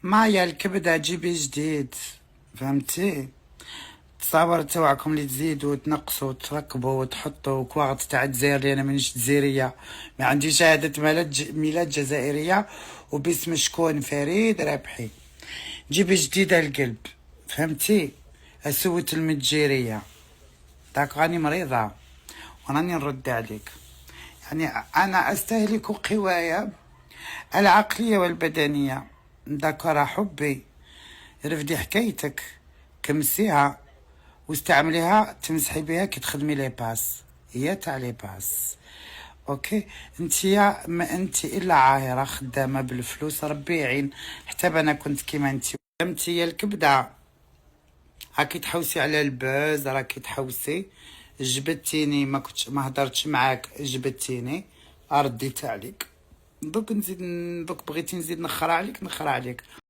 مايا الكبدة جيبي جديد، فهمتي؟ تصاور تاوعكم اللي تزيدوا وتنقصوا وتركبوا وتحطوا كواغط تاع الجزائر، اللي انا مانيش جزائرية، ما عندي شهادة ميلاد جزائرية، وباسم شكون فريد ربحي. جيبي جديدة القلب، فهمتي؟ اسوت المتجيرية داك، راني مريضة وراني نرد عليك. يعني انا استهلك قوايا العقلية والبدنية. ذكر حبي، رفدي حكايتك، كمسيها واستعمليها تمسحي بها كي تخدمي لي باس، هي تاع لي باس. اوكي، انتيا ما انت الا عاهره خدامه بالفلوس، ربي يعين. حتى انا كنت كيما انتي يا الكبده، راكي تحوسي على البوز، راكي تحوسي. جبدتيني، ما هدرتش معاك، جبدتيني، رديت عليك. دوك نزيد، دوك بغيتي نزيد نخرع عليك، نخرع عليك.